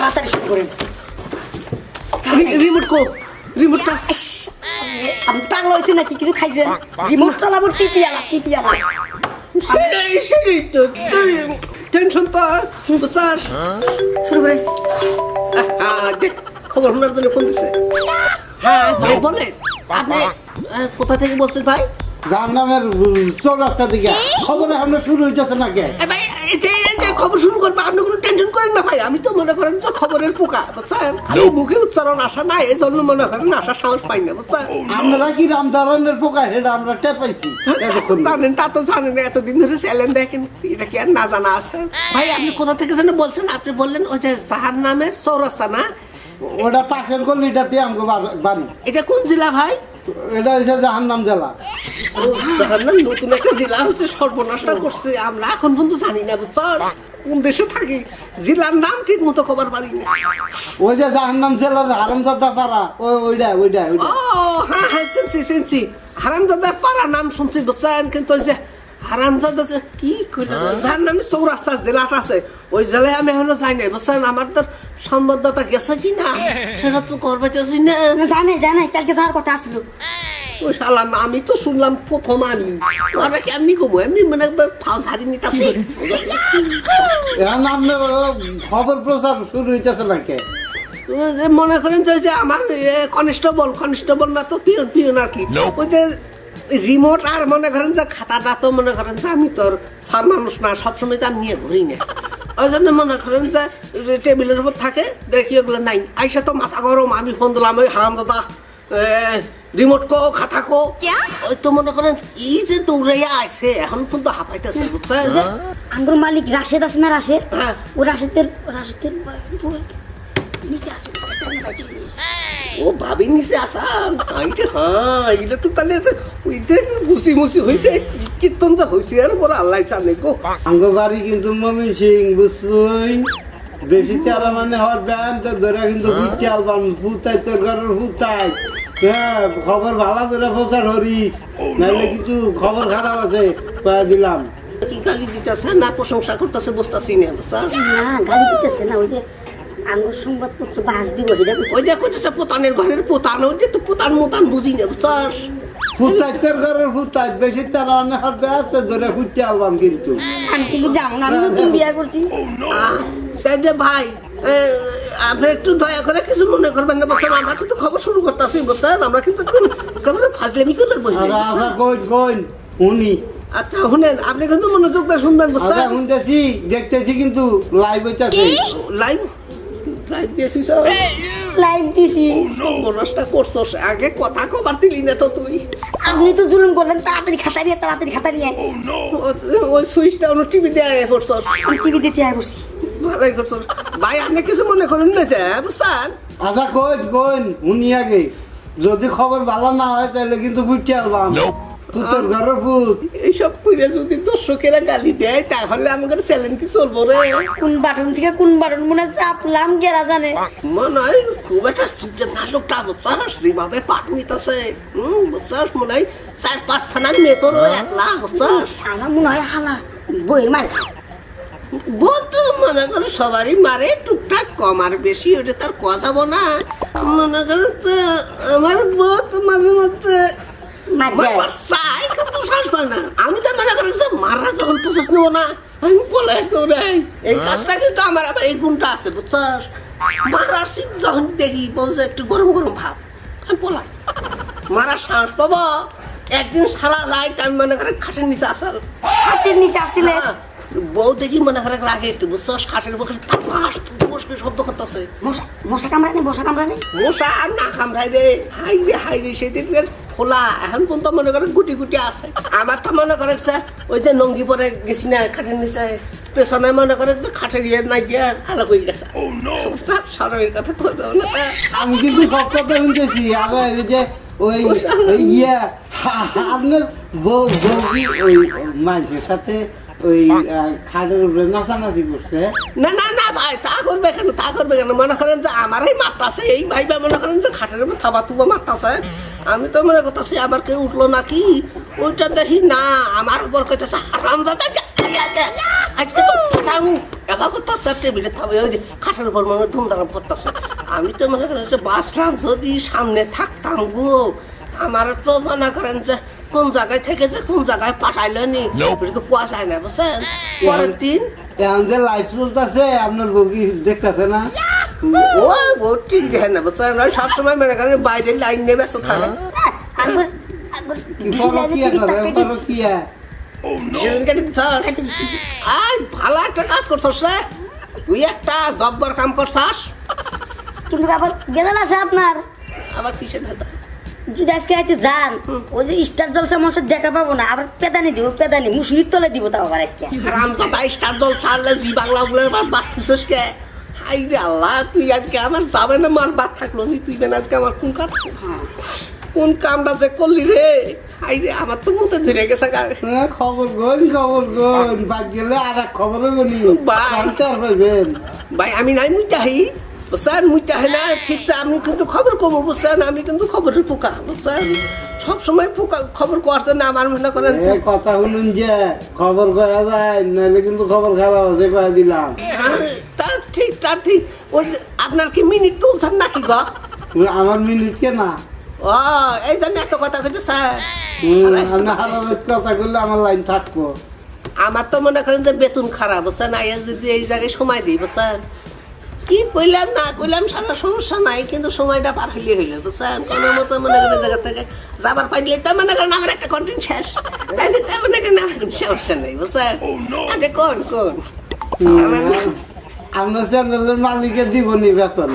তাড়াতাড়ি শুরু করেন। রিমোট কো রিমোটটা আমি পাগল হয়েছি নাকি কিছু খাইছেন? রিমোট চালাবো টিপিয়ালা সেই তো টেনশন তো স্যার শুরু করেন। দেখ খবর শোনার জন্য ফোন দিছে। হ্যাঁ ভাই বলেন আপনি কোথা থেকে বলছেন ভাই? জাহান্নামের চৌরাস্তা দিকে খবর আমরা শুরু হইতেছে নাকি? ভাই এই যে খবর শুরু করবো আপনি কোনো টেনশন করেন না ভাই। আমি তো মনে করেন যে খবরের পোকা বুঝছেন, আমি মুখে উচ্চারণ আসা নাই এই জন্য মনে করেন আসার সাহস পাই না বুঝছেন। আমরা কি রাম ধরনের পোকা সেটা আমরা টের পাইছি এতক্ষণ। জানেন তা তো জানেন এতদিন ধরে চ্যালেঞ্জ দেখেন, এটা কি আর না জানা আছে? ভাই আপনি কোথা থেকে যেন বলছেন? আপনি বললেন ওই যে জাহান্নামের চৌরাস্তা না? ওটা পাশের গলিটাতে আমাকে বাড়ি। এটা কোন জেলা ভাই? এটা হচ্ছে জাহান্নাম জেলা। জাহান্নাম নতুন একটা জেলা হচ্ছে, সর্বনাশটা করছে। আমরা এখন পর্যন্ত জানি না বুঝছেন কোন দেশে থাকি, জেলার নাম ঠিক মতো খবর পারি না। ওই যে জাহান্নাম জেলার হারামজাদা পাড়া ওইটা ও হ্যাঁ হ্যাঁ চিনছি হারামজাদা পাড়া নাম শুনছি বুঝছেন, কিন্তু ওই যে হারামজাদা যে কি যার নামে চৌরাস্তা জেলাটা আছে ওই জেলায় আমি এখনো যাই নাই বুঝছেন। আমার তো সম্বন্ধতা গেছে কি না সেটা তো করবাইতেছি না। জানে কালকে যাওয়ার কথা আসলো। ওই শালা না আমি তো শুনলাম প্রথম আমি ওরা কেমনি কমো এমনি মানে ফাও ঝাড়ি নিতেছি। এখন আপনার খবর প্রচার শুরু হইতেছে নাকি? মনে করেন যে আমার কনস্টেবল না তো পিয়ন আর কি, ওই যে রিমোট আর মনে করেন যে খাতাটা তো মনে করেন যে আমি তোর সার মানুষ না সবসময় তার নিয়ে ঘুরি না, ওই জন্য মনে করেন যে টেবিলের উপর থাকে দেখি ওগুলো নাই। আইসা তো মাথা গরম, আমি ফোন দিলাম ওই হারামজাদা রিমোট কো খাতা কো, ওই তো মনে করেন এই যে দৌড়াইয়া আছে এখন কিন্তু হাঁপাইতেছে বুঝছেন। আঙ্গুর মালিক রাশেদ আছে না? রাশেদ হ্যাঁ ও রাশেদের নিচে আসো। ও ভাবি নিচে আসাম হ্যাঁ এটা তো তাহলে ওই যে ঘুষি মুসি হয়েছে কীর্তন যা হয়েছে আর বলে আল্লাহ জানে গো। আঙ্গ বাড়ি কিন্তু মমিন সিং বুঝছুন, বেশি তারা মানে হওয়ার ব্যান তো ধরে কিন্তু বুঝতে আলবাম ফুটাই তোর ঘরের ফুটাই। হ্যাঁ খবর ভালো করে প্রচার হরিস, নাহলে কিছু খবর খারাপ আছে কয়ে দিলাম। কি গালি দিতেছে না প্রশংসা করতেছে বুঝতেছি না বুঝছেন। না গালি দিতেছে না, ওই যে আঙ্গুর সংবাদপত্র বাস দিব ওই যে কইতেছে পোতানের ঘরের পোতান, ওই যে তো পোতান মোতান বুঝি না বুঝছাস। ফুটাই তোর ঘরের ফুটাই বেশি তারা মানে হওয়ার ব্যাস তো ধরে ফুটতে আলবাম কিন্তু। আমি কিন্তু যাবো না, আমি নতুন বিয়ে করছি। তাই যে ভাই আপনি একটু দয়া করে কিছু মনে করবেন না বুঝছেন, আমরা কিন্তু খবর শুরু করতেছি বুঝছেন, আমরা কিন্তু ফাজলামি করে বসি। আচ্ছা কইন উনি আচ্ছা শুনেন আপনি কিন্তু মনোযোগ দিয়ে শুনবেন বুঝছেন। শুনতেছি দেখতেছি কিন্তু লাইভ হইতাছে। লাইভ লাইভ দিয়েছিস সব লাইভ দিছি। সর্বনাশটা করছস, আগে কথা কবার দিলি না তো তুই। আপনি তো জুলুম করলেন, তাড়াতাড়ি খাতা নিয়ে ওই সুইচটা অন্য টিভি দেয়া করছস, আমি টিভি দিতে আয় বসি। ভালোই করছস ভাই। আপনি কিছু মনে করেন না যে বুঝছেন। আচ্ছা কইন উনি আগে যদি খবর ভালো না হয় তাহলে কিন্তু ফুটতে আলবাম তোর ঘরের ফুট। এইসব কইরা যদি দর্শকেরা গালি দেয় তাহলে আমাদের চ্যালেঞ্জ কি চলবো রে? কোন বাটন থেকে কোন বাটন মনে চাপলাম গেরা জানে। মনে হয় খুব একটা সুযোগ না লোকটা বুঝছাস, যেভাবে পাঠ নিতেছে বুঝছাস, মনে হয় 4-5 থানার মেতর একলা বুঝছাস। আমার মনে হয় হালা বইয়ের মার বহুত মনে করো সবারই মারে টুকটাক কম আর বেশি ওটা তার কোয়া যাবো না। মনে করো তো আমার বহুত মাঝে মধ্যে চাই কিন্তু শ্বাস পায় না। আমি তো মনে করি যে মারা যখন প্রসেস নেবো না আমি পলাই দৌড়াই। এই কাজটা কিন্তু আমার আবার এই গুণটা আছে বুঝছাস, মারার সিট যখন দেখি বলছে একটু গরম গরম ভাব আমি পলাই। মারার শ্বাস পাবো একদিন সারা রাত আমি মনে করি খাটের নিচে আসার আসলে বউ দেখি মনে করে লাগে তুই বুঝছাস, খাটের বুকে শব্দ করতেছে। মশা কামড়ানি মশা আর না কামড়াই রে, হাই রে সেদিন খোলা এখন পর্যন্ত মনে করে গুটি গুটি আছে। আমার তো মনে করে ওই যে নঙ্গি পরে গেছি না খাটের নিচে, পেছনে মনে করে যে খাটের ইয়ে নাই গিয়ে আলাপ হয়ে গেছে। সারের কথা খোঁজাও না। আমি কিন্তু সব কথা শুনতেছি। আবার ওই যে ওই ইয়ে আপনার বউ ওই মানুষের সাথে ওই খাটের উপরে নাচানাচি করছে। না ভাই তা করবে কেন মনে করেন যে আমারই মারতাছে এই ভাই মনে করেন যে খাটের উপর থাবা থুবা মারতাছে। আমি তো মনে করতেছি আবার কেউ উঠলো নাকি, ওইটা দেখি না আমার উপর কইতেছে হারামজাদা আজকে তো ফাটা থামু এবার করতেছে টেবিলে থামে ওই যে খাটের উপর মনে ধুমধাম করতেছে আমি তো মনে করেন যে বাসলাম যদি সামনে থাকতাম গো আমার তো মনে করেন যে কোন জায়গায় থেকে যে কোন জায়গায় পাঠাইলো নি এটা তো কোয়া যায় না বুঝছেন পরের দিন এখন যে লাইফ চলতেছে আপনার বউকি দেখতেছে না ও টিভি দেখেন না বুঝছেন সবসময় মনে করেন বাইরে লাইন নিয়ে ব্যস্ত থাকে একবার একবার কি করো কি আর ভালো একটা কাজ করছস রে তুই একটা জব্বর কাম করছস কিন্তু আবার বেজাল আছে আপনার আবার কিসের ভেতর যদি আজকে রাতে যান ওই যে স্টার জলসা মানুষের দেখা পাবো না আবার পেদানি দিব পেদানি মুসুরির তলে দিব তাও আবার আজকে রামজাদা স্টার জল ছাড়লে জি বাংলা গুলোর বার বাদ থুছস কে হাই রে আল্লাহ তুই আজকে আমার যাবে না মার বাদ থাকলো নি তুই বেন আজকে আমার কোন কামটা যে করলি রে হাই রে আমার তো মুতে ধরে গেছে গা খবর গন বাদ গেলে আর এক খবরও গনি বাহ। জানতে পারবেন ভাই আমি নাই মুইতাহি বুঝছেন মুইতাহি না ঠিকছে আমি কিন্তু খবর কমো বুঝছেন আমি কিন্তু খবরের পোকা বুঝছেন সবসময় পোকা খবর করছেন না আমার মনে করেন যে কথা শুনুন যে খবর করা যায় নাহলে কিন্তু খবর খারাপ আছে কয়ে দিলাম তা ঠিক ওই যে আপনার কি মিনিট তুলছেন নাকি গো আমার মিনিট কে না ও এই জন্য এত কথা কইতে স্যার আপনি হারানোর কথা করলে আমার লাইন থাকবো আমার তো মনে করেন যে বেতন খারাপ বুঝছেন আইয়া যদি এই জায়গায় সময় দিই বুঝছেন কি কইলাম না কইলাম সারা সমস্যা নাই কিন্তু সময়টা পার হইলে হইলো বুঝছেন কোনো মতো মনে করেন জায়গা থেকে যাবার পাইলে তো মনে করেন আমার একটা কন্টেন্ট শেষ তাইলে তো মনে করেন আমার কোনো সমস্যা নেই বুঝছেন আগে কোন আপনার চ্যানেলের মালিকের জীবনী বেতন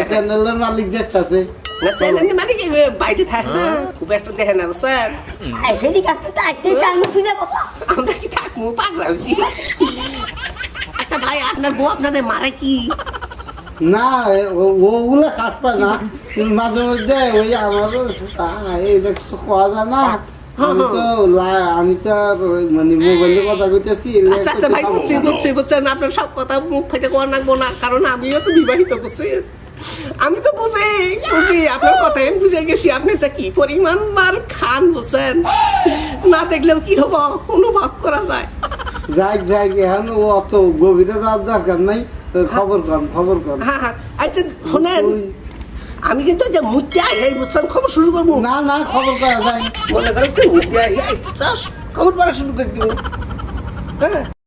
চ্যানেলের মালিক দেখতেছে না চ্যানেলের মানে কি বাইরে থাকে না খুব একটা দেখে না বুঝছেন সেদিকে আপনি তো আজকে কার মুখ খুঁজে পাবো আমরা কি থাকবো পাগলা হয়েছি আচ্ছা ভাই আপনার বউ আপনাদের মারে কি না ওগুলো কাট পায় না কিন্তু মাঝে মধ্যে ওই আমারও এই দেখছো খাওয়া যায় না আমি তো আর মানে মোবাইলে কথা কইতেছি আচ্ছা ভাই বুঝছেন আপনার সব কথা মুখ ফেটে কোয়া নাকবো না কারণ আমিও তো বিবাহিত করছি আমি তো বুঝি আপনার কথা আমি বুঝে গেছি আপনি যে কি পরিমাণ মার খান বুঝছেন না দেখলেও কি হবো অনুভব করা যায় যাই এখন ও অত গভীরে যাওয়ার দরকার নাই খবর কর হ্যাঁ আচ্ছা শোনেন আমি কিন্তু যে মুখে আই বুঝছেন খবর শুরু করবো না খবর করা যায় মনে করেন তুই মুখে আই খবর পড়া শুরু করে দিব হ্যাঁ